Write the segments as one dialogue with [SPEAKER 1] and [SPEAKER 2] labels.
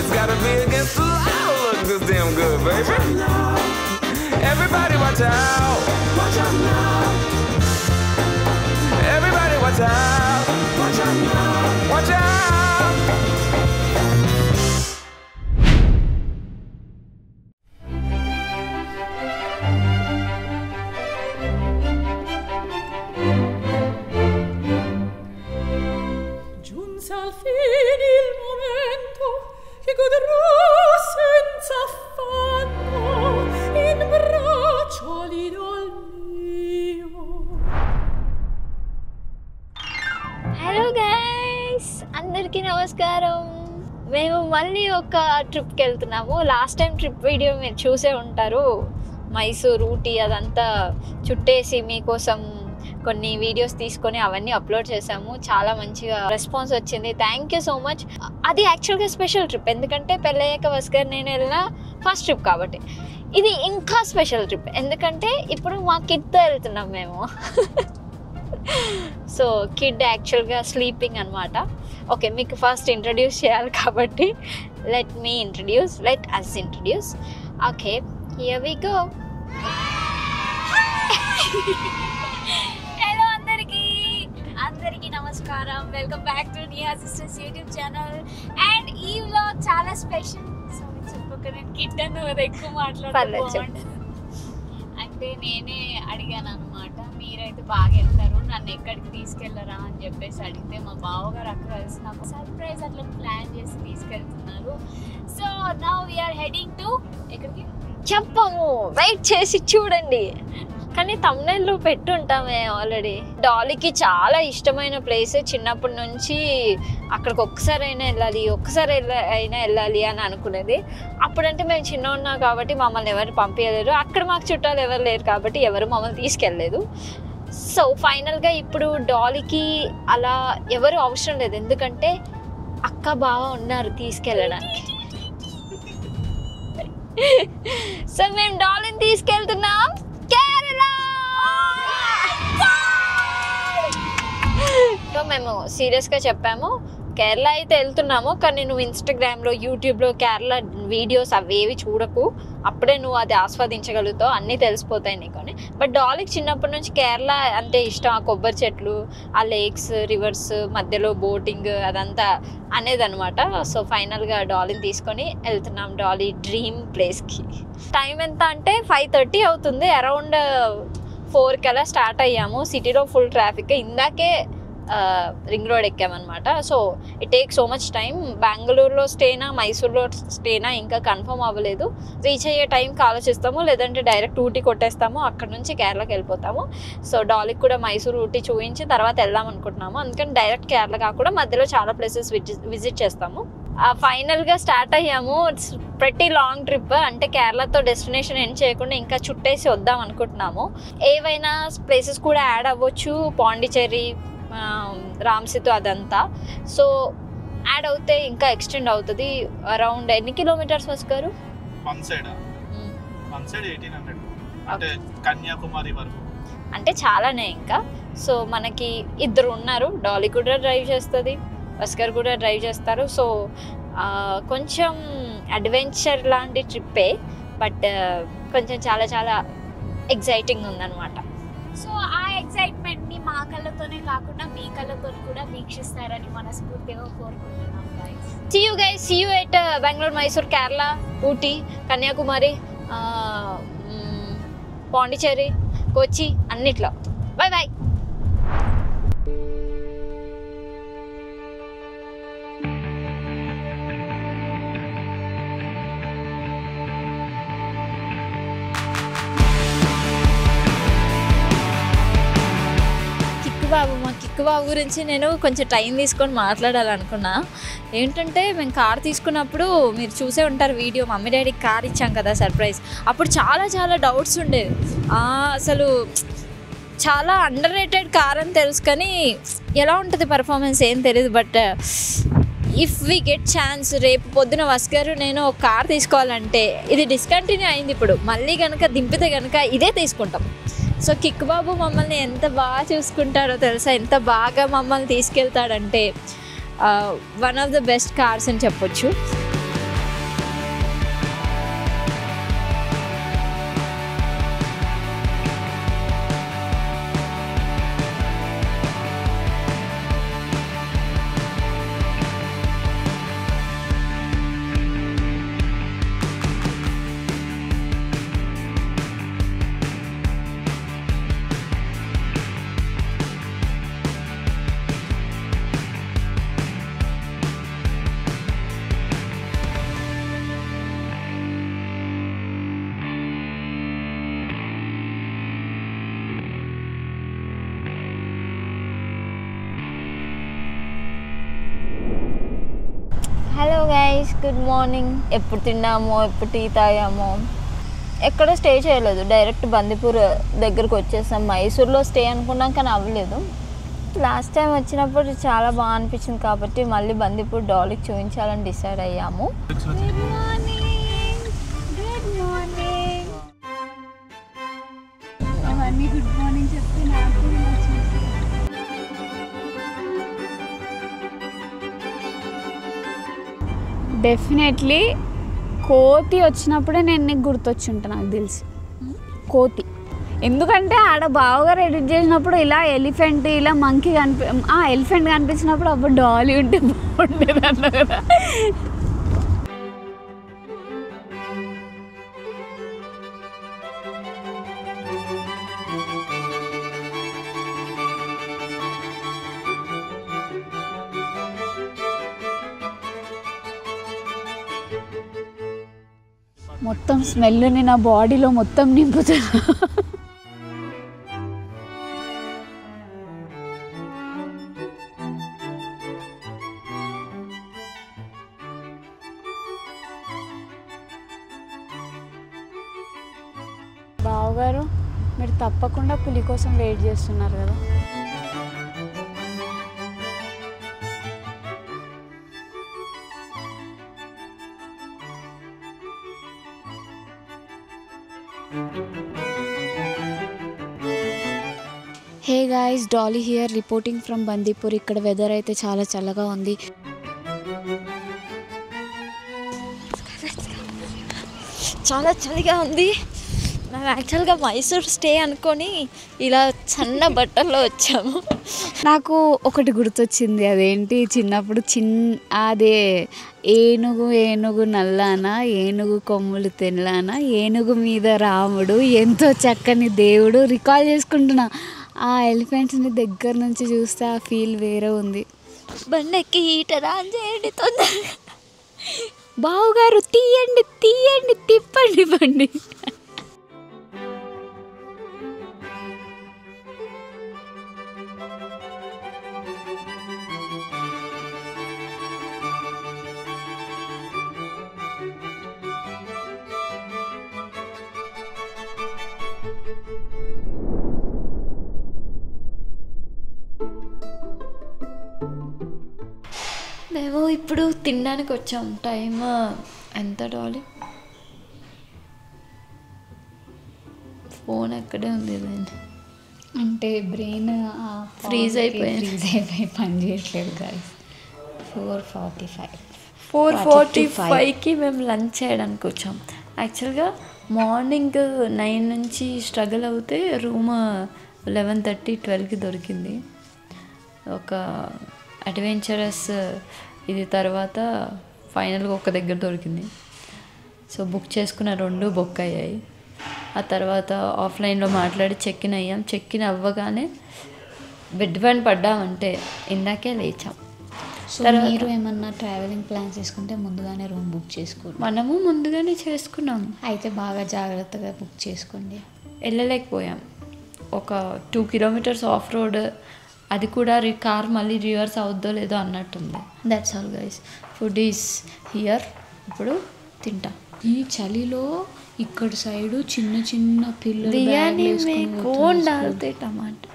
[SPEAKER 1] It's gotta be against the law to look this damn good, baby. Everybody watch out. Watch out now. Everybody watch out. Watch out now. Watch out.
[SPEAKER 2] Giunse al fin il momento che godrò senza affanno in braccio l'idol mio.
[SPEAKER 3] Hello guys, అందరికీ నమస్కారం. మేము మళ్ళీ ఒక ట్రిప్కి వెళ్తున్నాము. Last time trip video మీరు చూసే ఉంటారు. మైసూర్, ఊటీ అదంతా చుట్టేసి మీకోసం కొన్ని వీడియోస్ తీసుకొని అవన్నీ అప్లోడ్ చేసాము. చాలా మంచిగా రెస్పాన్స్ వచ్చింది. Thank you so much. అది యాక్చువల్గా స్పెషల్ ట్రిప్, ఎందుకంటే పెళ్ళయ్యాక వస్కర్ నేను వెళ్ళిన ఫస్ట్ ట్రిప్ కాబట్టి. ఇది ఇంకా స్పెషల్ ట్రిప్, ఎందుకంటే ఇప్పుడు మా కిడ్తో వెళ్తున్నాం మేము. సో కిడ్ యాక్చువల్గా స్లీపింగ్ అనమాట. ఓకే, మీకు ఫస్ట్ ఇంట్రడ్యూస్ చేయాలి కాబట్టి let us introduce. Okay, here we go. Hello అందరికీ నమస్కారం. Welcome back to Niya sisters YouTube channel. And ఈ వ్లాగ్ చాలా స్పెషల్. సో చెప్పక నేను కిడ్ అని ఎక్కువ మాట్లాడాలి అంటే నేనే అడిగాను అనమాట, మీరైతే బాగా వెళ్తారు, నన్ను ఎక్కడికి తీసుకెళ్లరా అని చెప్పేసి అడిగితే మా బావగారు అక్కడ కలిసి నాకు సర్ప్రైజ్ అట్లా ప్లాన్ చేసి తీసుకెళ్తున్నారు. So now we are heading to ఎక్కడికి చెప్పము, వెయిట్ చేసి చూడండి. కానీ తమ్నైల్లో పెట్టుంటామే ఆల్రెడీ. డాలీకి చాలా ఇష్టమైన ప్లేస్. చిన్నప్పటి నుంచి అక్కడికి ఒక్కసారి అయినా వెళ్ళాలి అని అనుకునేది. అప్పుడంటే మేము చిన్న ఉన్నాం కాబట్టి మమ్మల్ని ఎవరు పంపించలేరు. అక్కడ మాకు చుట్టాలు ఎవరు లేరు కాబట్టి ఎవరు మమ్మల్ని తీసుకెళ్ళలేదు. సో ఫైనల్గా ఇప్పుడు డాలీకి అలా ఎవరు అవసరం లేదు, ఎందుకంటే అక్క బావ ఉన్నారు తీసుకెళ్ళడానికి. సో మేము డాలీని తీసుకెళ్తున్నాం కేరళ. సో మేము సీరియస్గా చెప్పాము, కేరళ అయితే వెళ్తున్నాము, కానీ నువ్వు ఇన్స్టాగ్రామ్లో, యూట్యూబ్లో కేరళ వీడియోస్ అవేవి చూడకు, అప్పుడే నువ్వు అది ఆస్వాదించగలుగుతావు, అన్నీ తెలిసిపోతాయి నీకొని. బట్ డాలీకి చిన్నప్పటి నుంచి కేరళ అంటే ఇష్టం. ఆ కొబ్బరి చెట్లు, ఆ లేక్స్, రివర్స్, మధ్యలో బోటింగ్ అదంతా అనేది అనమాట. సో ఫైనల్గా డాలీని తీసుకొని వెళ్తున్నాం డాలీ డ్రీమ్ ప్లేస్కి. టైం ఎంత అంటే 5:30 అవుతుంది. అరౌండ్ 4 కల్లా స్టార్ట్ అయ్యాము. సిటీలో ఫుల్ ట్రాఫిక్. ఇందాకే రింగ్ రోడ్ ఎక్కామన్నమాట. So it take so much time. బెంగళూరులో స్టేనా, మైసూర్లో స్టేనా ఇంకా కన్ఫర్మ్ అవ్వలేదు. రీచ్ అయ్యే టైంకి ఆలోచిస్తాము, లేదంటే డైరెక్ట్ ఊటీ కొట్టేస్తాము, అక్కడ నుంచి కేరళకి వెళ్ళిపోతాము. సో డాలీకి కూడా మైసూర్, ఊటీ చూపించి తర్వాత వెళ్దాం అనుకుంటున్నాము. అందుకని డైరెక్ట్ కేరళ కాకుండా మధ్యలో చాలా ప్లేసెస్ విజిట్ చేస్తాము. ఫైనల్గా స్టార్ట్ అయ్యాము. ఇట్స్ ప్రతి లాంగ్ ట్రిప్. అంటే కేరళతో డెస్టినేషన్ ఎండ్ చేయకుండా ఇంకా చుట్టేసి వద్దాం అనుకుంటున్నాము. ఏవైనా ప్లేసెస్ కూడా యాడ్ అవ్వచ్చు, పాండిచేరి, రామ్సితు అదంతా. సో యాడ్ అవుతే ఇంకా ఎక్స్టెండ్ అవుతుంది. అరౌండ్ ఎన్ని కిలోమీటర్స్ వస్తారు?
[SPEAKER 4] కన్యాకుమారి వరకు
[SPEAKER 3] అంటే చాలానే ఇంకా. సో మనకి 2 ఉన్నారు. డాలీ కూడా డ్రైవ్ చేస్తుంది, భాస్కర్ కూడా డ్రైవ్ చేస్తారు. సో కొంచెం అడ్వెంచర్ లాంటి ట్రిప్పే, బట్ కొంచెం చాలా చాలా ఎగ్జైటింగ్ ఉందన్నమాట. సో ఆ ఎగ్జైట్మెంట్ని మా కళ్ళతోనే కాకుండా మీ కళ్ళతో కూడా వీక్షిస్తారని మనస్ఫూర్తిగా కోరుకుంటున్నాం. See you at Bengaluru, Mysore, Kerala, Ooty, Kanyakumari, Pondicherry, Kochi అన్నిట్లో. Bye bye. మా కిక్కు బాబు గురించి నేను కొంచెం టైం తీసుకొని మాట్లాడాలనుకున్నా. ఏంటంటే మేము కార్ తీసుకున్నప్పుడు మీరు చూసే ఉంటారు వీడియో, మమ్మీ డాడీకి కార్ ఇచ్చాం కదా సర్ప్రైజ్. అప్పుడు చాలా చాలా డౌట్స్ ఉండేవి. అసలు చాలా అండర్ రేటెడ్ కార్ అని తెలుసు, కానీ ఎలా ఉంటుంది పర్ఫార్మెన్స్ ఏం తెలియదు. But if we get chance, రేపు పొద్దున వస్కర్ నేను ఒక కార్ తీసుకోవాలంటే, ఇది డిస్కంటిన్యూ అయింది, ఇప్పుడు మళ్ళీ కనుక దింపితే కనుక ఇదే తీసుకుంటాం. సో కిక్ బాబు మమ్మల్ని ఎంత బాగా చూసుకుంటాడో తెలుసా, ఎంత బాగా మమ్మల్ని తీసుకెళ్తాడంటే one of the best cars అని చెప్పొచ్చు. Hello guys, good morning. ఎప్పుడు తిన్నామో, ఎప్పుడు టీ తాగామో, ఎక్కడ స్టే చేయలేదు. డైరెక్ట్ బందిపూర్ దగ్గరకు వచ్చేసాం. మైసూర్లో స్టే అనుకున్నాం కానీ అవ్వలేదు. లాస్ట్ టైం వచ్చినప్పుడు చాలా బాగా అనిపించింది కాబట్టి మళ్ళీ బందిపూర్ డాలీకి చూపించాలని డిసైడ్ అయ్యాము. Good morning. Good morning.
[SPEAKER 4] అవన్నీ గుడ్ మార్నింగ్ చెప్తే నాకు డెఫినెట్లీ కోతి వచ్చినప్పుడే నేను నీకు గుర్తొచ్చుంటా నాకు తెలిసి. కోతి ఎందుకంటే ఆడ బావగారు ఎడిట్ చేసినప్పుడు ఇలా ఎలిఫెంట్ ఇలా మంకీ ఎలిఫెంట్ కనిపించినప్పుడు అప్పుడు డాలీ ఉంటే బాగుండేది అన్న కదా. మొత్తం స్మెల్ని నా బాడీలో మొత్తం నింపుతున్నా. బావగారు మీరు తప్పకుండా పులి కోసం వెయిట్ చేస్తున్నారు కదా. Hey guys, Dolly here reporting from Bandipur. ఇక్కడ వెదర్ అయితే చాలా చల్లగా ఉంది.
[SPEAKER 3] చాలా చలిగా ఉంది. మేము యాక్చువల్గా మైసూర్ స్టే అనుకొని ఇలా సన్న బట్టల్లో వచ్చాము.
[SPEAKER 4] నాకు ఒకటి గుర్తొచ్చింది. అదేంటి, చిన్నప్పుడు అదే ఏనుగు నల్లానా, ఏనుగు కొమ్ములు తెల్లానా, ఏనుగు మీద రాముడు, ఎంతో చక్కని దేవుడు రికాల్ చేసుకుంటున్నా. ఆ ఎలిఫెంట్స్ని దగ్గర నుంచి చూస్తే ఆ ఫీల్ వేరే ఉంది.
[SPEAKER 3] బండెక్కి ఈటరా చేయండి తొందరగా.
[SPEAKER 4] బావుగారు తీయండి తీయండి తిప్పండి బండి.
[SPEAKER 3] మేము ఇప్పుడు తినడానికి వచ్చాం. టైం ఎంత డాలీ? ఫోన్ ఎక్కడే ఉంది
[SPEAKER 4] అంటే బ్రెయిన్
[SPEAKER 3] ఫ్రీజ్ అయిపోయి
[SPEAKER 4] పని చేయట్లేదు గాయస్.
[SPEAKER 3] 4:45కి మేము లంచ్ చేయడానికి వచ్చాం. యాక్చువల్గా మార్నింగ్ 9 నుంచి స్ట్రగుల్ అవుతే రూమ్ 11:30-12కి దొరికింది. ఒక అడ్వెంచరస్ ఇది. తర్వాత ఫైనల్గా ఒక దగ్గర దొరికింది. సో బుక్ చేసుకున్న 2 బుక్ అయ్యాయి. ఆ తర్వాత ఆఫ్లైన్లో మాట్లాడి చెక్ ఇన్ అయ్యాం. చెక్ ఇన్ అవ్వగానే బెడ్ పైన పడ్డామంటే ఇందాకే లేచాం.
[SPEAKER 4] మీరు ఏమన్నా ట్రావెలింగ్ ప్లాన్ చేసుకుంటే ముందుగానే రూమ్ బుక్ చేసుకోండి.
[SPEAKER 3] మనము ముందుగానే చేసుకున్నాం.
[SPEAKER 4] అయితే బాగా జాగ్రత్తగా బుక్ చేసుకోండి.
[SPEAKER 3] వెళ్ళలేకపోయాం. ఒక 2 కిలోమీటర్స్ ఆఫ్ రోడ్, అది కూడా కార్ మళ్ళీ రివర్స్ అవుద్దో లేదో అన్నట్టుంది. That's all guys. Food is here. ఇప్పుడు తింటాం.
[SPEAKER 4] ఈ చలిలో ఇక్కడ సైడు చిన్న చిన్న పిల్లలు
[SPEAKER 3] बिरयानी में कौन डालते टमाटर?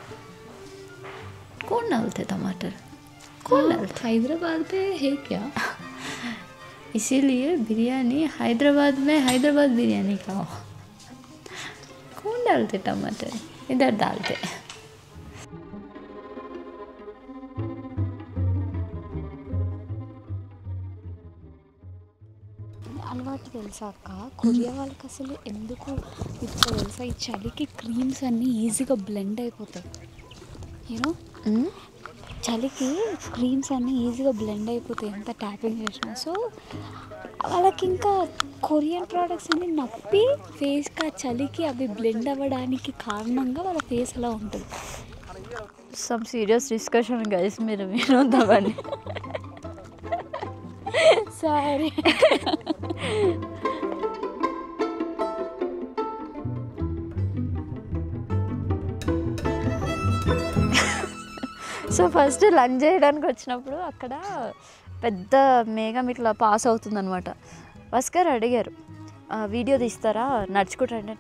[SPEAKER 3] कौन डालते टमाटर? कौन डालते?
[SPEAKER 4] हैदराबाद पे है क्या?
[SPEAKER 3] इसीलिए बिरयानी हैदराबाद में हैदराबाद बिरयानी खाओ. कौन डालते टमाटर? इधर डालते.
[SPEAKER 4] అలవాటు తెలుసా అక్క, కొరియా వాళ్ళకి అసలు ఎందుకు ఇప్పుడు తెలుసా, ఈ చలికి క్రీమ్స్ అన్నీ ఈజీగా బ్లెండ్ అయిపోతాయి. యూనో చలికి క్రీమ్స్ అన్నీ ఈజీగా బ్లెండ్ అయిపోతాయి ఎంత ట్యాపింగ్ చేసినా. సో వాళ్ళకి ఇంకా కొరియన్ ప్రోడక్ట్స్ అన్నీ నప్పి ఫేస్కి ఆ చలికి అవి బ్లెండ్ అవ్వడానికి కారణంగా వాళ్ళ ఫేస్ అలా ఉంటుంది.
[SPEAKER 3] సమ్ సీరియస్ డిస్కషన్ గైస్, మీరు వినొద్దామని.
[SPEAKER 4] సారీ.
[SPEAKER 3] సో ఫస్ట్ లంచ్ చేయడానికి వచ్చినప్పుడు అక్కడ పెద్ద మేఘం ఇట్లా పాస్ అవుతుందన్నమాట. భాస్కర్ అడిగారు వీడియో తీస్తారా నడుచుకుంటారంటే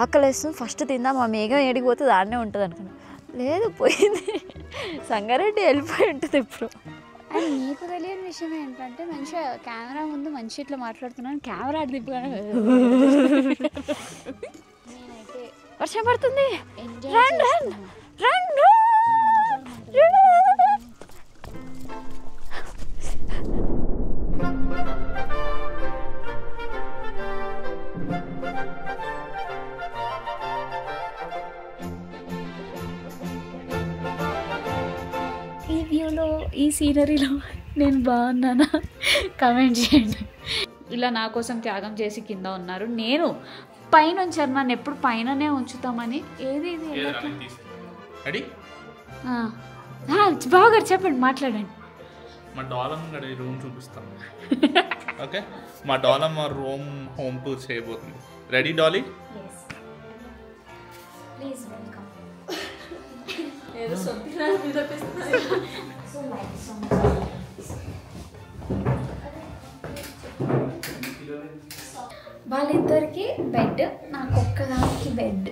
[SPEAKER 3] ఆకలేస్తుంది ఫస్ట్ తిందాం, ఆ మేఘం ఏడిపోతే దాన్నే ఉంటుంది అనుకున్నా. లేదు పోయింది, సంగారెడ్డి వెళ్ళిపోయి ఉంటుంది ఇప్పుడు.
[SPEAKER 4] అండ్ నీకు తెలియని విషయం ఏంటంటే మంచిగా కెమెరా ముందు మంచి ఇట్లా మాట్లాడుతున్నాను, కెమెరా అటు తిప్పుగానే నేనైతే
[SPEAKER 3] వర్షం పడుతుంది.
[SPEAKER 4] ఈ వ్యూలో ఈ సీనరీలో నేను బాగున్నానా కమెంట్ చేయండి. ఇలా నా కోసం త్యాగం చేసి కింద ఉన్నారు. నేను పైన ఉంచారు, నన్ను ఎప్పుడు పైననే ఉంచుతామని. ఏది ఇది బాగా చెప్పండి, మాట్లాడండి.
[SPEAKER 5] మా డాలమ్ రూమ్ చూపిస్తాం. ఓకే, మా డాలమ్ రూమ్ హోమ్ టూర్ చేయబోతుంది. Ready Dolly?
[SPEAKER 4] Please welcome. వాళ్ళిద్దరికి బెడ్, నాకు ఒక్కదానికి బెడ్.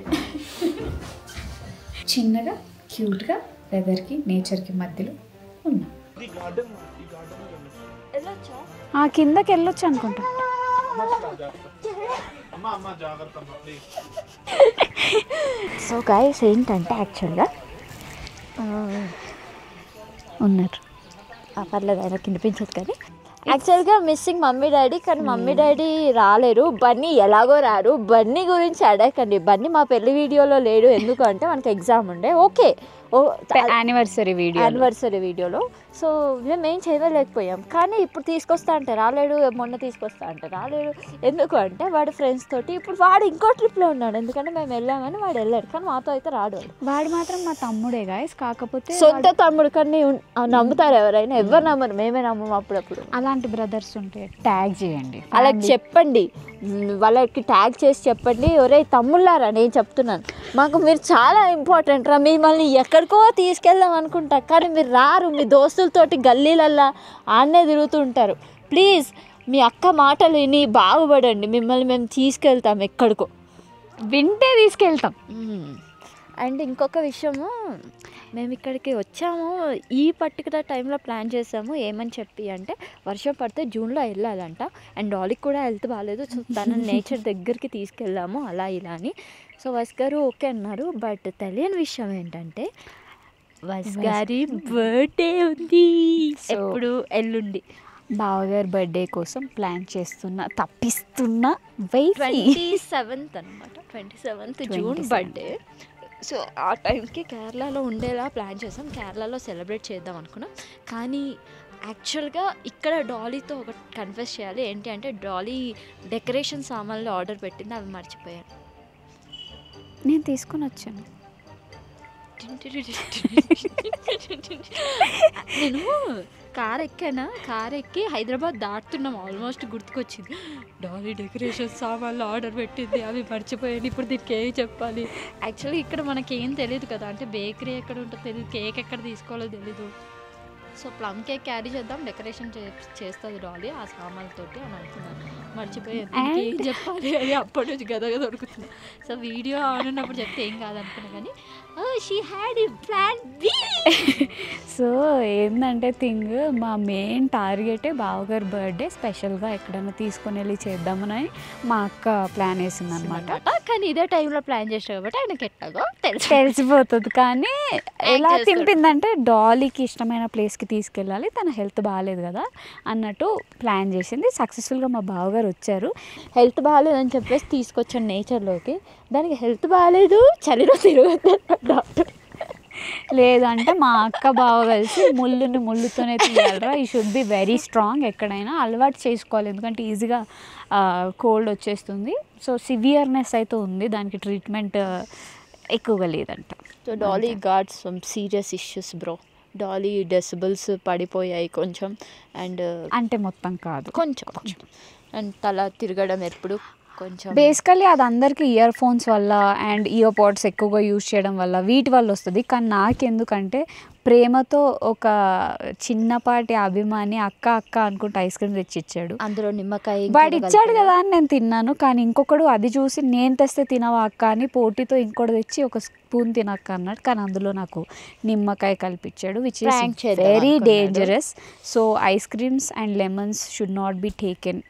[SPEAKER 4] చిన్నగా క్యూట్గా వెదర్కి నేచర్కి మధ్యలో ఉన్నా. కిందకి వెళ్ళొచ్చు అనుకుంటా.
[SPEAKER 3] సో గైస్ ఏంటంటే యాక్చువల్గా ఉన్నారు పర్లేదు, ఆయన కినిపించదు కానీ యాక్చువల్గా మిస్సింగ్ మమ్మీ డాడీ. కానీ మమ్మీ డాడీ రాలేరు, బన్నీ ఎలాగో రారు. బన్నీ గురించి అడగండి, బన్నీ మా పెళ్లి వీడియోలో లేడు. ఎందుకు అంటే మనకి ఎగ్జామ్ ఉండే. ఓకే
[SPEAKER 4] యానివర్సరీ
[SPEAKER 3] వీడియోలో సో మేము ఏం చేయలేకపోయాం. కానీ ఇప్పుడు తీసుకొస్తా అంటే రాలేడు, మొన్న తీసుకొస్తా అంటే రాలేడు. ఎందుకు అంటే వాడు ఫ్రెండ్స్ తోటి ఇప్పుడు వాడు ఇంకో ట్రిప్లో ఉన్నాడు. ఎందుకంటే మేము వెళ్ళామని వాడు వెళ్ళాడు, కానీ మాతో అయితే రాడు.
[SPEAKER 4] వాడు మాత్రం మా తమ్ముడే గాయస్, కాకపోతే
[SPEAKER 3] సొంత తమ్ముడు. కానీ నమ్ముతారు ఎవరైనా? ఎవరు నమ్మరు, మేమే నమ్మము. అప్పుడప్పుడు
[SPEAKER 4] అలాంటి బ్రదర్స్ ఉంటే ట్యాగ్ చేయండి,
[SPEAKER 3] వాళ్ళకి చెప్పండి, వాళ్ళకి ట్యాగ్ చేసి చెప్పండి, ఒరే తమ్ముళ్ళారా నేను చెప్తున్నాను, మాకు మీరు చాలా ఇంపార్టెంట్ రా, మిమ్మల్ని ఎక్కడికో తీసుకెళ్దాం అనుకుంటా కానీ మీరు రారు. మీ దోస్తులతోటి గల్లీలల్లా ఆడనే తిరుగుతుంటారు. ప్లీజ్ మీ అక్క మాటలు విని బాగుపడండి, మిమ్మల్ని మేము తీసుకెళ్తాం ఎక్కడికో,
[SPEAKER 4] వింటే తీసుకెళ్తాం.
[SPEAKER 3] అండ్ ఇంకొక విషయము, మేము ఇక్కడికి వచ్చాము ఈ పర్టికులర్ టైంలో ప్లాన్ చేసాము. ఏమని చెప్పి అంటే వర్షం పడితే జూన్లో వెళ్ళాలంట. అండ్ డాలీకి కూడా హెల్త్ బాగాలేదు, సో తన నేచర్ దగ్గరికి తీసుకెళ్దాము అలా ఇలా అని. సో వస్ గారు ఓకే అన్నారు. బట్ తెలియని విషయం ఏంటంటే వస్ గారి బర్త్డే ఉంది ఎప్పుడు, ఎల్లుండి.
[SPEAKER 4] బావగారి బర్త్డే కోసం ప్లాన్ తప్పిస్తున్నా
[SPEAKER 3] 27th అనమాట, 27th జూన్ బర్త్డే. సో ఆ టైంకి కేరళలో ఉండేలా ప్లాన్ చేసాం, కేరళలో సెలబ్రేట్ చేద్దాం అనుకున్నాం. కానీ యాక్చువల్గా ఇక్కడ డాలీతో ఒకటి కన్ఫెస్ చేయాలి. ఏంటి అంటే డాలీ డెకరేషన్ సామాన్లు ఆర్డర్ పెట్టింది, అవి మర్చిపోయాను.
[SPEAKER 4] నేను తీసుకొని వచ్చాను.
[SPEAKER 3] నేను కార్ ఎక్కి హైదరాబాద్ దాటుతున్నాం, ఆల్మోస్ట్ గుర్తుకొచ్చింది డాలీ డెకరేషన్ సామాన్లు ఆర్డర్ పెట్టింది, అవి మర్చిపోయాను. ఇప్పుడు దీనికి ఏమి చెప్పాలి? యాక్చువల్లీ ఇక్కడ మనకేం తెలియదు కదా, అంటే బేకరీ ఎక్కడ ఉంటుందో తెలియదు, కేక్ ఎక్కడ తీసుకోవాలో తెలీదు. సో ప్లమ్ కేక్ క్యారీ చేద్దాం, డెకరేషన్ చేస్తుంది డాలీ ఆ సామాన్లతోటి అని అనుకున్నాను. మర్చిపోయాను ఏం చెప్పాలి అది, అప్పటి నుంచి గదగ దొరుకుతుంది. సో వీడియో ఆన్ ఉన్నప్పుడు చెప్తే ఏం కాదనుకున్నా కానీ she had a plan B.
[SPEAKER 4] So ఏంటంటే థింగ్, మా మెయిన్ టార్గెటే బావగారి బర్త్డే స్పెషల్గా ఎక్కడైనా తీసుకొని వెళ్ళి చేద్దామని మా అక్క ప్లాన్ వేసింది అనమాట.
[SPEAKER 3] కానీ ఇదే టైంలో ప్లాన్ చేసావు కాబట్టి ఆయనకి ఎట్లాగో
[SPEAKER 4] తెలిసిపోతుంది. కానీ ఎలా తింపిందంటే డాలీకి ఇష్టమైన ప్లేస్కి తీసుకెళ్ళాలి, తన హెల్త్ బాగాలేదు కదా అన్నట్టు ప్లాన్ చేసింది. సక్సెస్ఫుల్గా మా బావగారు వచ్చారు.
[SPEAKER 3] హెల్త్ బాగాలేదని చెప్పేసి తీసుకొచ్చాను నేచర్లోకి, దానికి హెల్త్ బాగాలేదు చలిలో తిరగద్దు డాక్టర్.
[SPEAKER 4] లేదంటే మా అక్క బావ కలిసి ముళ్ళుతోనే తీయాలరా, ఈ షుడ్ బి వెరీ స్ట్రాంగ్, ఎక్కడైనా అలవాటు చేసుకోవాలి, ఎందుకంటే ఈజీగా కోల్డ్ వచ్చేస్తుంది. సో సివియర్నెస్ అయితే ఉంది, దానికి ట్రీట్మెంట్ ఎక్కువగా లేదంట.
[SPEAKER 3] So Dolly got some serious issues bro. Dolly decibels పడిపోయాయి కొంచెం, అండ్
[SPEAKER 4] అంటే మొత్తం కాదు
[SPEAKER 3] కొంచెం, అండ్ తల తిరగడం ఎప్పుడు కొంచెం
[SPEAKER 4] బేసికలీ అది అందరికీ ఇయర్ ఫోన్స్ వల్ల అండ్ ఇయర్ పాడ్స్ ఎక్కువగా యూజ్ చేయడం వల్ల వీటి వల్ల వస్తుంది. కానీ నాకెందుకంటే ప్రేమతో ఒక చిన్నపాటి అభిమాని అక్క అక్క అనుకుంటే ఐస్ క్రీమ్ తెచ్చి ఇచ్చాడు.
[SPEAKER 3] అందులో నిమ్మకాయ
[SPEAKER 4] వాడు ఇచ్చాడు కదా అని నేను తిన్నాను. కానీ ఇంకొకడు అది చూసి నేను తెస్తే తినవా అక్క అని పోటీతో ఇంకోటి తెచ్చి ఒక స్పూన్ తినక్క అన్నాడు. కానీ అందులో నాకు నిమ్మకాయ కల్పించాడు, which is very dangerous. So ice creams and lemons should not be taken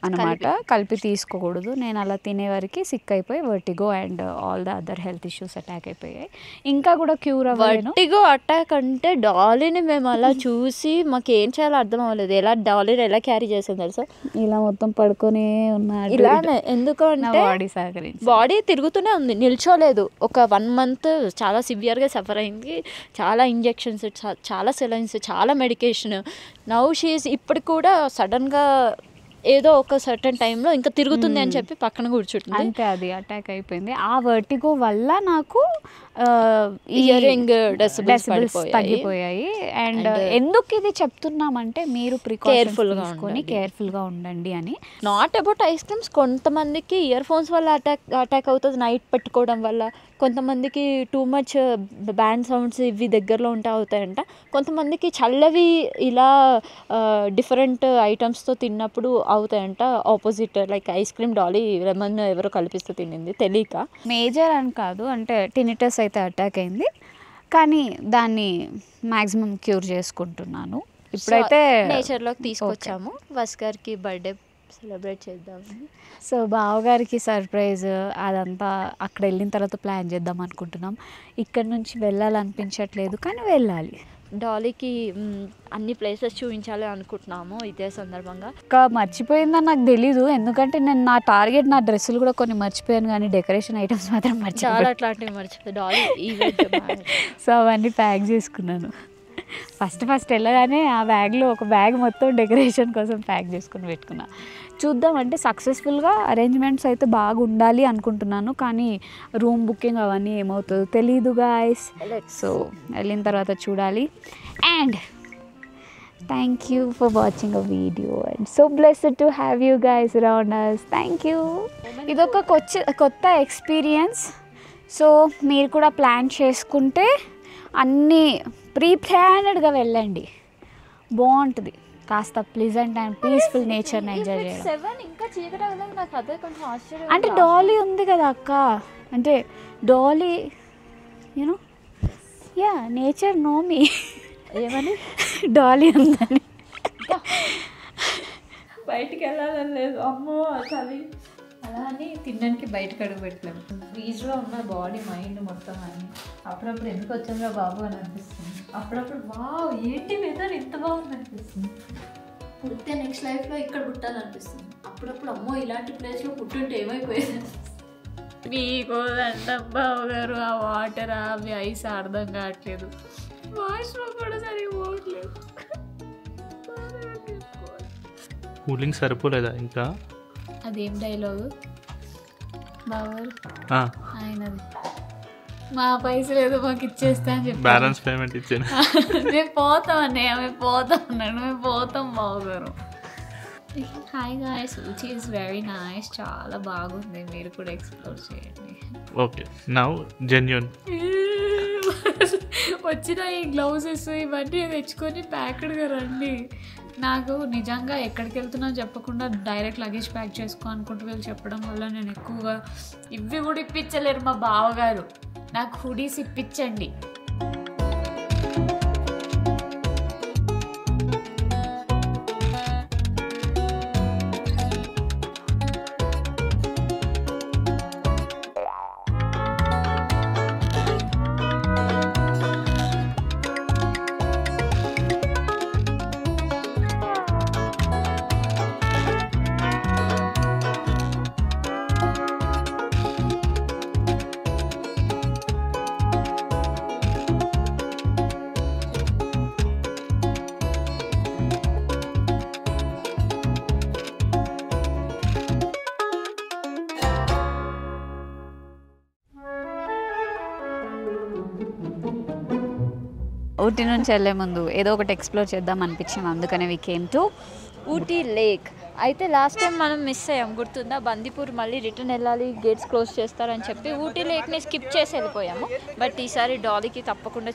[SPEAKER 4] అనమాట, కలిపి తీసుకోకూడదు. నేను అలా తినే వరకు సిక్ అయిపోయి vertigo and all the other health issues attack అయిపోయాయి. ఇంకా కూడా క్యూర్ అవ్వలేదు.
[SPEAKER 3] వర్టిగో అటాక్ అంటే డాలీని మేము అలా చూసి మాకు ఏం చేయాలో అర్థం అవ్వలేదు. ఎలా డాలీని ఎలా క్యారీ చేసాం తెలుసా,
[SPEAKER 4] ఇలా మొత్తం పడుకొని ఉన్నాడు
[SPEAKER 3] ఇలానే. ఎందుకంటే
[SPEAKER 4] బాడీ సహకరించి
[SPEAKER 3] బాడీ తిరుగుతూనే ఉంది, నిల్చోలేదు. ఒక 1 month చాలా సివియర్గా సఫర్ అయింది. చాలా ఇంజెక్షన్స్, చాలా సెలైన్స్, చాలా మెడికేషన్. నౌ షీఈస్ ఇప్పుడు కూడా సడన్గా ఏదో ఒక సర్టన్ టైంలో ఇంకా తిరుగుతుంది అని చెప్పి పక్కన కూర్చుంటుంది.
[SPEAKER 4] అంతే, అది అటాక్ అయిపోయింది. ఆ వర్టిగో వల్ల నాకు
[SPEAKER 3] ఇయరింగ్ డెసిబెల్స్
[SPEAKER 4] తగ్గిపోయాయి. అండ్ ఎందుకు ఇది చెప్తున్నామంటే మీరు కేర్ఫుల్గా ఉండండి అని.
[SPEAKER 3] Not about ice creams. కొంతమందికి ఇయర్ ఫోన్స్ వల్ల అటాక్ అవుతుంది నైట్ పెట్టుకోవడం వల్ల. కొంతమందికి టూ మచ్ బ్యాండ్ సౌండ్స్ ఇవి దగ్గరలో ఉంటే అవుతాయంట. కొంతమందికి చల్లవి ఇలా డిఫరెంట్ ఐటమ్స్తో తిన్నప్పుడు అవుతాయంట. Opposite like ice cream Dolly lemon ఎవరో కల్పిస్తూ తినింది తెలియక.
[SPEAKER 4] మేజర్ అని కాదు, అంటే టినిటస్ అయితే అటాక్ అయింది. కానీ దాన్ని మ్యాక్సిమం క్యూర్ చేసుకుంటున్నాను. ఇప్పుడైతే
[SPEAKER 3] నేచర్లోకి తీసుకొచ్చాము. వస్కర్కి బర్త్డే సెలబ్రేట్ చేద్దామని.
[SPEAKER 4] సో బావగారికి సర్ప్రైజ్ అదంతా అక్కడ వెళ్ళిన తర్వాత ప్లాన్ చేద్దాం అనుకుంటున్నాం. ఇక్కడ నుంచి వెళ్ళాలనిపించట్లేదు కానీ వెళ్ళాలి.
[SPEAKER 3] డాలీకి అన్ని ప్లేసెస్ చూపించాలి అనుకుంటున్నాము ఇదే సందర్భంగా.
[SPEAKER 4] ఇంకా మర్చిపోయిందని నాకు తెలీదు, ఎందుకంటే నేను నా టార్గెట్ నా డ్రెస్సులు కూడా కొన్ని మర్చిపోయాను కానీ డెకరేషన్ ఐటమ్స్ మాత్రం
[SPEAKER 3] చాలా అట్లాంటివి మర్చిపోయి డాలీ ఈవెంట్.
[SPEAKER 4] సో అవన్నీ ప్యాక్ చేసుకున్నాను. ఫస్ట్ వెళ్ళగానే ఆ బ్యాగ్లో ఒక బ్యాగ్ మొత్తం డెకరేషన్ కోసం ప్యాక్ చేసుకుని పెట్టుకున్నా. చూద్దాం, అంటే సక్సెస్ఫుల్గా అరేంజ్మెంట్స్ అయితే బాగా ఉండాలి అనుకుంటున్నాను. కానీ రూమ్ బుకింగ్ అవన్నీ ఏమవుతుందో తెలీదు గాయస్. సో వెళ్ళిన తర్వాత చూడాలి. And thank you for watching a video and so blessed to have you guys around us. Thank you. ఇదొక కొత్త ఎక్స్పీరియన్స్. సో మీరు కూడా ప్లాన్ చేసుకుంటే అన్నీ ప్లానెడ్గా వెళ్ళండి, బాగుంటుంది. కాస్త ప్లీజెంట్ అండ్ పీస్ఫుల్ నేచర్ని ఎంజాయ్ చేయడం. అంటే డాలీ ఉంది కదా అక్క, అంటే Dolly you know yeah nature no me
[SPEAKER 3] ఏమని
[SPEAKER 4] డాలీ ఉందని.
[SPEAKER 2] బయటికి వెళ్ళాలని లేదు, అమ్మో చలి. అలా అని తినడానికి బయటకు అడుగు పెట్టలేము. ఫ్రీజ్లో ఉన్న బాడీ మైండ్ మొత్తం అని అప్పుడప్పుడు ఎందుకు వచ్చాంరా బాబు అని అనిపిస్తుంది. అప్పుడప్పుడు వావ్ ఏంటి వెదర్ ఎంత బాగుంది అనిపిస్తుంది. పుడితే నెక్స్ట్ లైఫ్లో ఇక్కడ పుట్టాలనిపిస్తుంది. అప్పుడప్పుడు అమ్మో ఇలాంటి ప్లేస్లో పుట్టుంటే ఏమైపోయేది. మీకు బాబు గారు ఆ వాటర్ అవి ఐస్ అర్థం కావట్లేదు. వాష్రూమ్ కూడా సరిగ్గా పోవట్లేదు.
[SPEAKER 5] కూలింగ్ సరిపోలేదా ఇంకా?
[SPEAKER 2] అదేం డైలాగు బాబు ఆయనది. మా పైసలు ఏదో మాకు ఇచ్చేస్తా అని చెప్పి
[SPEAKER 5] బ్యాలెన్స్ పేమెంట్ ఇచ్చాను.
[SPEAKER 2] మేము పోతాం అన్నయ్య, మేము పోతాం అన్నాడు. మేము పోతాం బావగారు. Hi guys, Suchi is very nice, చాలా బాగుంది. మీరు కూడా ఎక్స్ప్లోర్ చేయండి.
[SPEAKER 5] Okay now genuine.
[SPEAKER 2] వచ్చిన ఈ గ్లౌజెస్ ఇవన్నీ తెచ్చుకొని ప్యాక్డ్గా రండి. నాకు నిజంగా ఎక్కడికి వెళ్తున్నా చెప్పకుండా డైరెక్ట్ లగేజ్ ప్యాక్ చేసుకో అనుకుంటూ వీళ్ళు చెప్పడం వల్ల నేను ఎక్కువగా ఇవి కూడా ఇప్పించలేరు మా బావగారు. నాకు హుడీస్ ఇప్పించండి.
[SPEAKER 4] ఊటీ నుంచి వెళ్ళే ముందు ఏదో ఒకటి ఎక్స్ప్లోర్ చేద్దాం అనిపించింది, అందుకనే we came to
[SPEAKER 3] Ooty lake. అయితే లాస్ట్ టైం మనం మిస్ అయ్యాం, గుర్తుందా? బందీపూర్ మళ్ళీ రిటర్న్ వెళ్ళాలి, గేట్స్ క్లోజ్ చేస్తారని చెప్పి ఊటీ లేక్ని స్కిప్ చేసి వెళ్ళిపోయాము. బట్ ఈసారి డాలీకి తప్పకుండా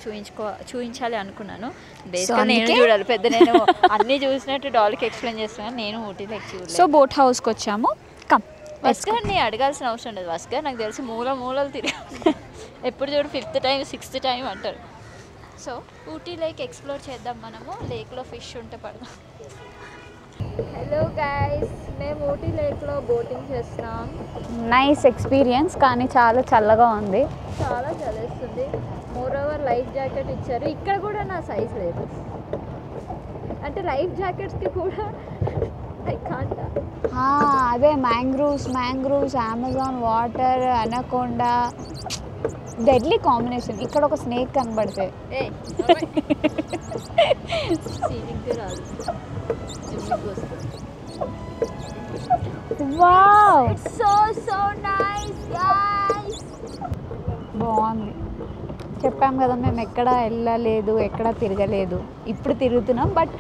[SPEAKER 3] చూపించాలి అనుకున్నాను. బేసిక్గా నేను చూడాలి, పెద్ద నేను అన్నీ చూసినట్టు డాలీకి ఎక్స్ప్లెయిన్ చేస్తున్నాను. నేను ఊటీ లేక్ చూడాలి.
[SPEAKER 4] సో బోట్ హౌస్కి వచ్చాము. కమ్
[SPEAKER 3] వస్గారిని అడగాల్సిన అవసరం లేదు. వస్గారు నాకు తెలిసి మూలలు తిరిగి ఎప్పుడు చూడు 5th టైం 6th టైం అంటారు. సో ఊటీ లేక్ ఎక్స్ప్లోర్ చేద్దాం మనము. లేక్లో ఫిష్ ఉంటే పడదాం. హలో గైస్, మేము ఊటీ లేక్లో బోటింగ్ చేస్తున్నాం.
[SPEAKER 4] నైస్ ఎక్స్పీరియన్స్, కానీ చాలా చల్లగా ఉంది.
[SPEAKER 3] చాలా చలేస్తుంది. మోరోవర్ లైఫ్ జాకెట్ ఇచ్చారు. ఇక్కడ కూడా నా సైజ్ లేదు, అంటే లైఫ్ జాకెట్స్కి కూడా ఐ కాంట్.
[SPEAKER 4] అదే mangroves, Amazon water, anaconda, deadly combination. ఇక్కడ ఒక స్నేక్ కనబడితే
[SPEAKER 3] రాదు.
[SPEAKER 4] Wow,
[SPEAKER 3] so nice guys.
[SPEAKER 4] బాగుంది. చెప్పాం కదా మేము ఎక్కడ వెళ్ళలేదు, ఎక్కడ తిరగలేదు. ఇప్పుడు తిరుగుతున్నాం, బట్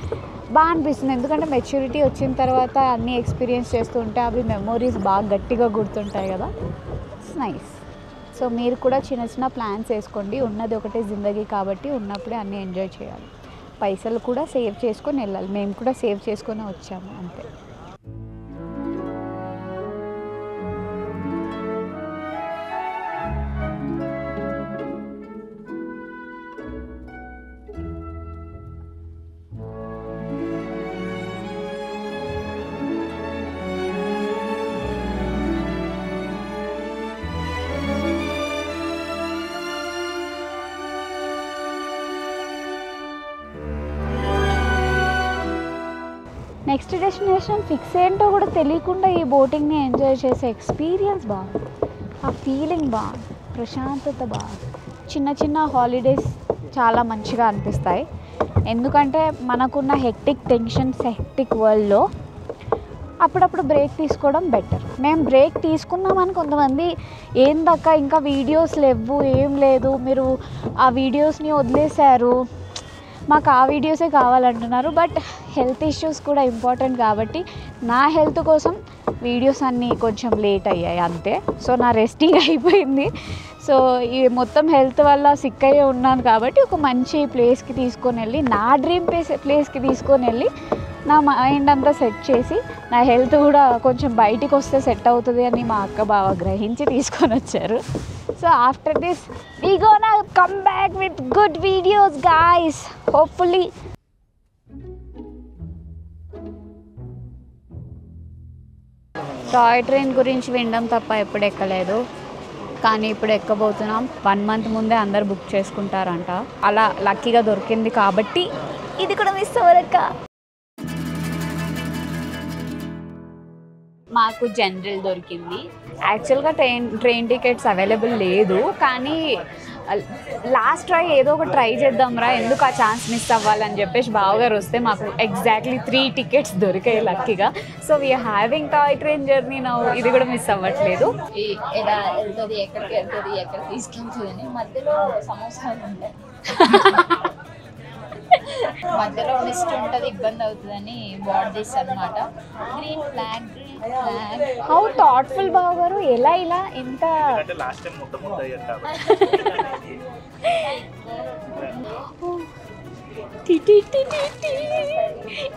[SPEAKER 4] బాగా అనిపిస్తుంది. ఎందుకంటే మెచ్యూరిటీ వచ్చిన తర్వాత అన్నీ ఎక్స్పీరియన్స్ చేస్తుంటే అవి మెమోరీస్ బాగా గట్టిగా గుర్తుంటాయి కదా. It's nice. సో మీరు కూడా చిన్న చిన్న ప్లాన్స్ వేసుకోండి. ఉన్నది ఒకటే జిందగీ కాబట్టి ఉన్నప్పుడే అన్నీ ఎంజాయ్ చేయాలి. పైసలు కూడా సేవ్ చేసుకొని వెళ్ళాలి. మేము కూడా సేవ్ చేసుకొని వచ్చాము అంతే. నెక్స్ట్ డెస్టినేషన్ ఫిక్స్ ఏంటో కూడా తెలియకుండా ఈ బోటింగ్ని ఎంజాయ్ చేసే ఎక్స్పీరియన్స్ బాగుంది. ఆ ఫీలింగ్ బాగుంది, ప్రశాంతత బాగుంది. చిన్న చిన్న హాలిడేస్ చాలా మంచిగా అనిపిస్తాయి. ఎందుకంటే మనకున్న హెక్టిక్ టెన్షన్స్, హెక్టిక్ వరల్డ్లో అప్పుడప్పుడు బ్రేక్ తీసుకోవడం బెటర్. మేము బ్రేక్ తీసుకున్నామని కొంతమంది ఏందక్క ఇంకా వీడియోస్ లేవు, ఏం లేదు, మీరు ఆ వీడియోస్ని వదిలేశారు, మాకు ఆ వీడియోసే కావాలంటున్నారు. బట్ హెల్త్ ఇష్యూస్ కూడా ఇంపార్టెంట్ కాబట్టి నా హెల్త్ కోసం వీడియోస్ అన్నీ కొంచెం లేట్ అయ్యాయి అంతే. సో నా రెస్టింగ్ అయిపోయింది. సో ఈ మొత్తం హెల్త్ వల్ల సిక్ అయ్యి ఉన్నాను కాబట్టి ఒక మంచి ప్లేస్కి తీసుకొని వెళ్ళి, నా డ్రీమ్ ప్లేస్కి తీసుకొని వెళ్ళి నా మైండ్ అంతా సెట్ చేసి, నా హెల్త్ కూడా కొంచెం బయటికి వస్తే సెట్ అవుతుంది అని మా అక్క బావ గ్రహించి తీసుకొని వచ్చారు. So after this we gonna come back with good videos guys, hopefully. Toy train గురించి వినడం తప్ప ఎప్పుడు ఎక్కలేదు, కానీ ఇప్పుడు ఎక్కబోతున్నాం. 1 month ముందే అందరు బుక్ చేసుకుంటారంట. అలా లక్కీగా దొరికింది కాబట్టి ఇది కూడా మిస్ అవ్వరక్క. మాకు జనరల్ దొరికింది. యాక్చువల్గా ట్రైన్ టికెట్స్ అవైలబుల్ లేదు, కానీ లాస్ట్ ట్రై ఏదో ఒక ట్రై చేద్దాంరా, ఎందుకు ఆ ఛాన్స్ మిస్ అవ్వాలని చెప్పేసి బావగారు వస్తే మాకు ఎగ్జాక్ట్లీ 3 tickets దొరికాయి లక్కీగా. So we are having toy train journey now. ఇది కూడా మిస్ అవ్వట్లేదు.
[SPEAKER 3] ఎలా వెళ్తుంది, ఎక్కడికి వెళ్తుంది, ఎక్కడ తీసుకెళ్తుంది అని మధ్యలో సమోసాలు ఉంటాయి, మధ్యలో మిస్ట్ ఉంటుంది, ఇబ్బంది అవుతుందని బాడ్ దిస్ అనమాట. Green flag.
[SPEAKER 4] హౌ థాట్ఫుల్ బావగారు, ఎలా ఇలా ఇంత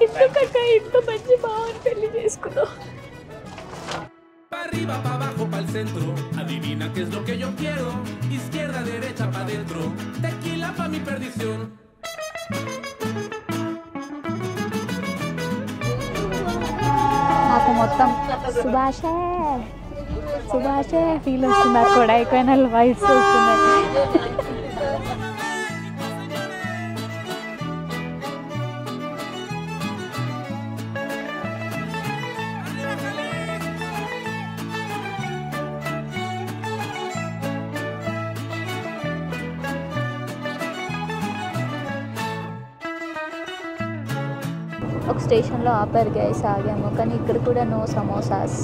[SPEAKER 4] ఎందుకక్క ఇంత మంచి బావని పెళ్లి చేసుకున్నావు?
[SPEAKER 1] Arriba, pa' abajo, pa'l centro. Adivina qué es lo que yo quiero. Izquierda, derecha, pa' dentro. Tequila pa' mi perdición.
[SPEAKER 4] నాకు మొత్తం సుభాషే ఫీల్ వస్తుంది. ఆ కొడైకెనాల్ వైబ్స్ వస్తున్నాయి.
[SPEAKER 3] ఒక స్టేషన్లో ఆపారు గైస్, ఆగాము, కానీ ఇక్కడ కూడా నో సమోసాస్.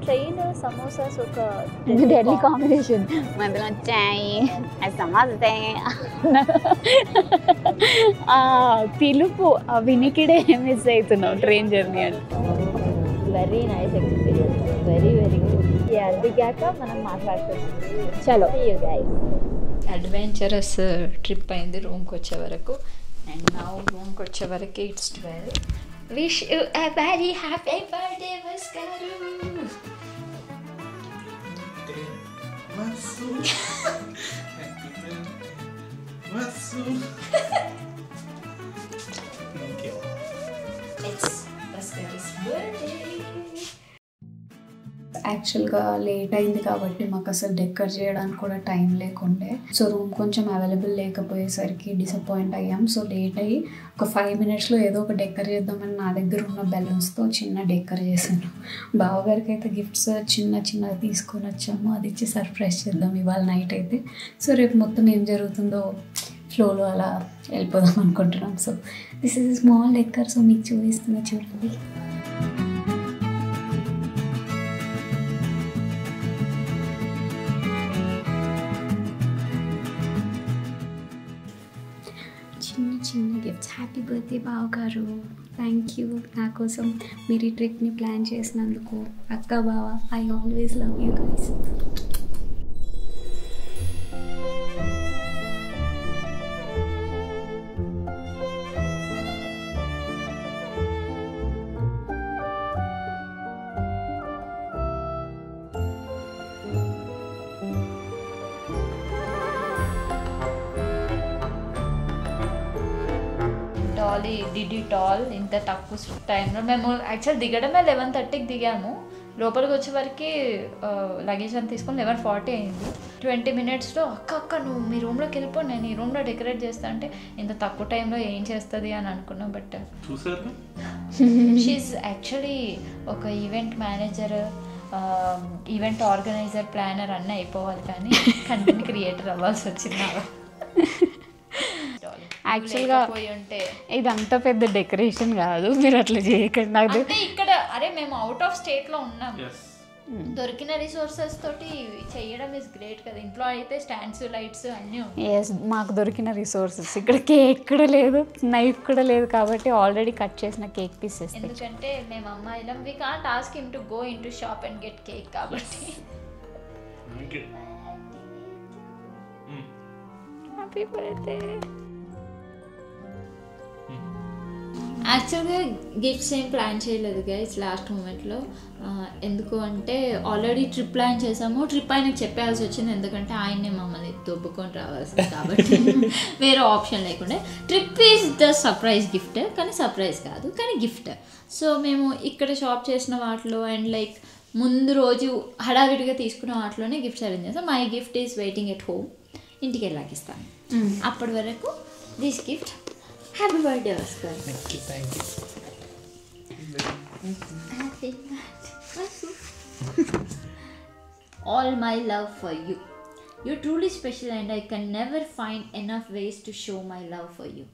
[SPEAKER 3] ట్రైన్ సమోసాస్ ఒక
[SPEAKER 4] డెడ్లీ కాంబినేషన్ మధ్యలో వచ్చాయి అది సమస్తే పిలుపు ఆ వినికిడే మిస్ అవుతున్నావు ట్రైన్ జర్నీ అని.
[SPEAKER 3] Very nice experience, very very good. దిగాక మనం మాట్లాడుతున్నాం.
[SPEAKER 4] చలో
[SPEAKER 3] యూ గైస్.
[SPEAKER 2] అడ్వెంచరస్ ట్రిప్ అయింది రూమ్కి వచ్చే వరకు. అండ్ నా రూమ్కి వచ్చే వరకు it's 12. Wish you a very happy birthday Bhaskar.
[SPEAKER 4] యాక్చువల్గా లేట్ అయింది కాబట్టి మాకు అసలు డెకర్ చేయడానికి కూడా టైం లేకుండే. సో రూమ్ కొంచెం అవైలబుల్ లేకపోయేసరికి డిసప్పాయింట్ అయ్యాం. సో లేట్ అయ్యి ఒక 5 minutesలో ఏదో ఒక డెకర్ చేద్దామని నా దగ్గర ఉన్న బెలూన్స్తో చిన్న డెకర్ చేశాను. బావగారికి అయితే గిఫ్ట్స్ చిన్నగా తీసుకొని వచ్చాము, అది ఇచ్చి సర్ప్రైజ్ చేద్దాం ఇవాళ నైట్ అయితే. సో రేపు మొత్తం ఏం జరుగుతుందో ఫ్లోలో అలా వెళ్ళిపోదాం అనుకుంటున్నాం. So this is small decor. So మీకు చూపిస్తున్నా చూడండి. చిన్న గిఫ్ట్స్. హ్యాపీ బర్త్డే బావగారు, థ్యాంక్ యూ నా కోసం మీరు ఈ ట్రిప్ని ప్లాన్ చేసినందుకు. అక్క బావ, I always love you guys.
[SPEAKER 2] Dolly did it all ఇంత తక్కువ టైంలో. మేము యాక్చువల్ దిగడమే 11:30కి దిగాము. లోపలికి వచ్చే వరకు లగేజ్ అంతా తీసుకొని 11:40 అయింది. 20 minutesలో అక్క నువ్వు మీ రూమ్లోకి వెళ్ళిపో, నేను ఈ రూమ్లో డెకరేట్ చేస్తా అంటే ఇంత తక్కువ టైంలో ఏం చేస్తుంది అని అనుకున్నాం. బట్ షీఈ్ యాక్చువల్లీ ఒక event manager, event organiser, planner అన్నీ అయిపోవాలి కానీ కంటెంట్ క్రియేటర్ అవ్వాల్సి వచ్చింది.
[SPEAKER 4] యాక్చువల్గా ఇదంతా పెద్ద డెకరేషన్ కాదు, మీరు అట్లా చేయకండి. నాకు
[SPEAKER 2] ఇక్కడ అరే మేము అవుట్ ఆఫ్ స్టేట్లో ఉన్నాం, దొరికిన రిసోర్సెస్ తోటి చేయడం ఇస్ గ్రేట్ కదా. ఇంట్లో అయితే స్టాండ్స్, లైట్స్ అన్నీ
[SPEAKER 4] ఎస్ మాకు దొరికిన రిసోర్సెస్. ఇక్కడ కేక్ కూడా లేదు, నైఫ్ కూడా లేదు కాబట్టి ఆల్రెడీ కట్ చేసిన కేక్ పీసెస్.
[SPEAKER 2] ఎందుకంటే మేము అమ్మాయిలం, we can't ask him to go in to shop and get cake కాబట్టి. Happy birthday. యాక్చువల్గా గిఫ్ట్స్ ఏం ప్లాన్ చేయలేదు గైస్ లాస్ట్ మూమెంట్లో. ఎందుకు అంటే ఆల్రెడీ ట్రిప్ ప్లాన్ చేసాము. ట్రిప్ ఆయనకు చెప్పాల్సి వచ్చింది ఎందుకంటే ఆయన్నే మమ్మల్ని దొబ్బుకొని రావాల్సింది కాబట్టి వేరే ఆప్షన్ లేకుండా. Trip is the surprise gift, కానీ సర్ప్రైజ్ కాదు కానీ గిఫ్ట్. సో మేము ఇక్కడ షాప్ చేసిన వాటిలో అండ్ లైక్ ముందు రోజు హడావిడిగా తీసుకున్న వాటిలోనే గిఫ్ట్స్ అరేంజ్ చేస్తాం. My gift is waiting at home, ఇంటికి వెళ్ళాక ఇస్తాను. అప్పటి వరకు this gift. Happy birthday Bhaskar.
[SPEAKER 5] Thank you.
[SPEAKER 2] Happy birthday. All my love for you. You're truly special and I can never find enough ways to show my love for you.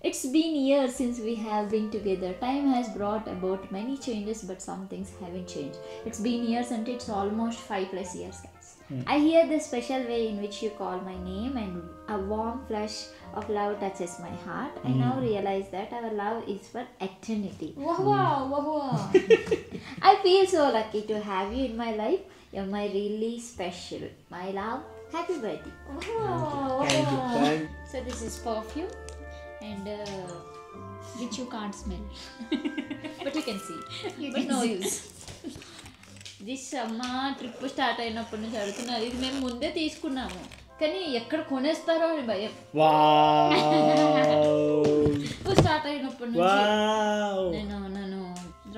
[SPEAKER 2] It's been years since we have been together. Time has brought about many changes, but some things haven't changed. It's been years and it's almost 5+ years, guys. I hear the special way in which you call my name and a warm flush of love touches my heart. I now realize that our love is for eternity. Wow. I feel so lucky to have you in my life. You're my really special. My love, happy birthday. Wow.
[SPEAKER 5] Thank you.
[SPEAKER 2] So this is perfume and which you can't smell but you can see, but no use. This అమ్మ trip start అయినప్పటి నుంచి అడుగుతున్నారు. ఇది మేము ముందే తీసుకున్నాము కానీ ఎక్కడ కొనేస్తారో అని భయం. ట్రిప్ స్టార్ట్ అయినప్పటి నుంచి నేను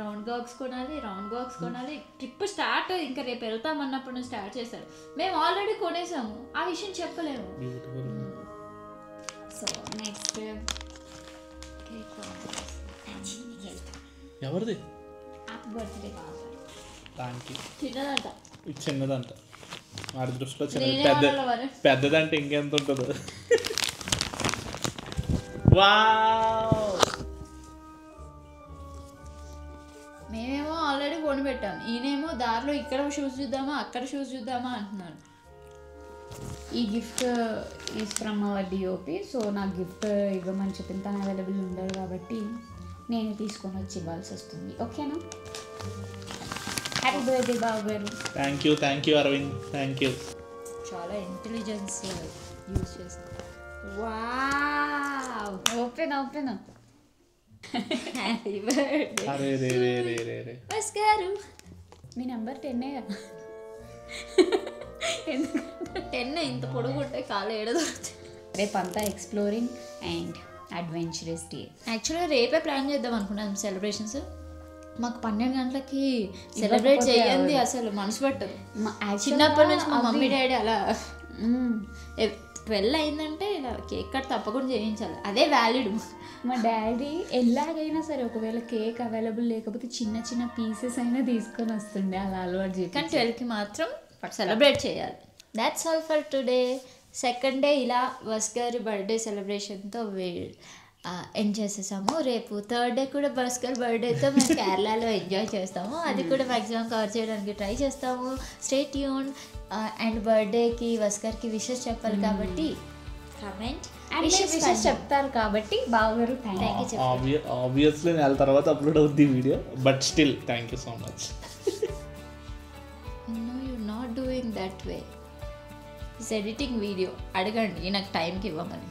[SPEAKER 2] రౌండ్ గాక్స్ కొనాలి. ట్రిప్ స్టార్ట్ ఇంకా రేపు వెళ్తామన్నప్పుడు నుంచి స్టార్ట్ చేశారు. మేము ఆల్రెడీ కొనేసాము, ఆ విషయం చెప్పలేము. సో నెక్స్ట్
[SPEAKER 5] ఎవరిది?
[SPEAKER 2] హ్యాపీ బర్త్డే బాబా.
[SPEAKER 5] Thank you.
[SPEAKER 2] చిన్నదంట,
[SPEAKER 5] చిన్నదంట వాడి దృష్టిలో చిన్నది. పెద్దదంటే ఇంకెంత ఉంటుందో. వావ్
[SPEAKER 2] కొని పెట్టాం. ఈయనేమో దారిలో ఇక్కడ షూస్ చూద్దామా అక్కడ షూస్ చూద్దామా అంటున్నాడు. ఈ gift is from our DOP. So నాకు గిఫ్ట్ ఇవ్వమని చెప్పిన తను అవైలబుల్ ఉండదు కాబట్టి నేను తీసుకొని వచ్చి ఇవ్వాల్సి వస్తుంది. ఓకేనా? హ్యాపీ బర్త్డే బాబు గారు.
[SPEAKER 5] Thank you Aravind, thank you.
[SPEAKER 2] చాలా ఇంటెలిజెన్స్ యూజ్ చేస్తాను. Wow, open happy birthday.
[SPEAKER 5] అరే రే
[SPEAKER 2] బస్ గారు మీ నెంబర్ 10 కదా? ఎందుకంటే 10 ఇంత పొడుగు ఉంటాయి, కాలు ఏడదొరుకుతాయి. రేపు అంతా ఎక్స్ప్లోరింగ్ అండ్ అడ్వెంచరస్ డే. యాక్చువల్గా రేపే ప్లాన్ చేద్దాం అనుకున్నాం సెలబ్రేషన్స్. మాకు 12 గంటలకి సెలబ్రేట్ చేయండి అసలు మనసు పట్టదు. చిన్నప్పటి నుంచి మా మమ్మీ డాడీ అలా 12 అయిందంటే ఇలా కేక్ కట్ తప్పకుండా చేయించాలి, అదే వ్యాలిడ్. మా డాడీ ఎలాగైనా సరే ఒకవేళ కేక్ అవైలబుల్ లేకపోతే చిన్న చిన్న పీసెస్ అయినా తీసుకొని వస్తుండే, అలా అలవాటు చేసి. కానీ 12కి మాత్రం సెలబ్రేట్ చేయాలి. That's all for today. Second day ఇలా బస్ గారి బర్త్డే సెలబ్రేషన్తో ఎండ్ చేసేసాము. రేపు థర్డ్ డే కూడా బస్ గారి బర్త్డేతో మేము కేరళలో ఎంజాయ్ చేస్తాము. అది కూడా మ్యాక్సిమం కవర్ చేయడానికి ట్రై చేస్తాము. Stay tune. అండ్ బర్త్డేకి బస్ గారికి విషెస్ చెప్పాలి కాబట్టి కమెంట్ విషెస్ చెప్తారు కాబట్టి బావగారు థ్యాంక్ యూ.
[SPEAKER 5] ఆబ్వియస్లీ నెల తర్వాత అప్లోడ్ అవుద్ది video, but still thank you so much.
[SPEAKER 2] No you not doing that way. Is editing video. అడగండి నాకు టైంకి ఇవ్వమని.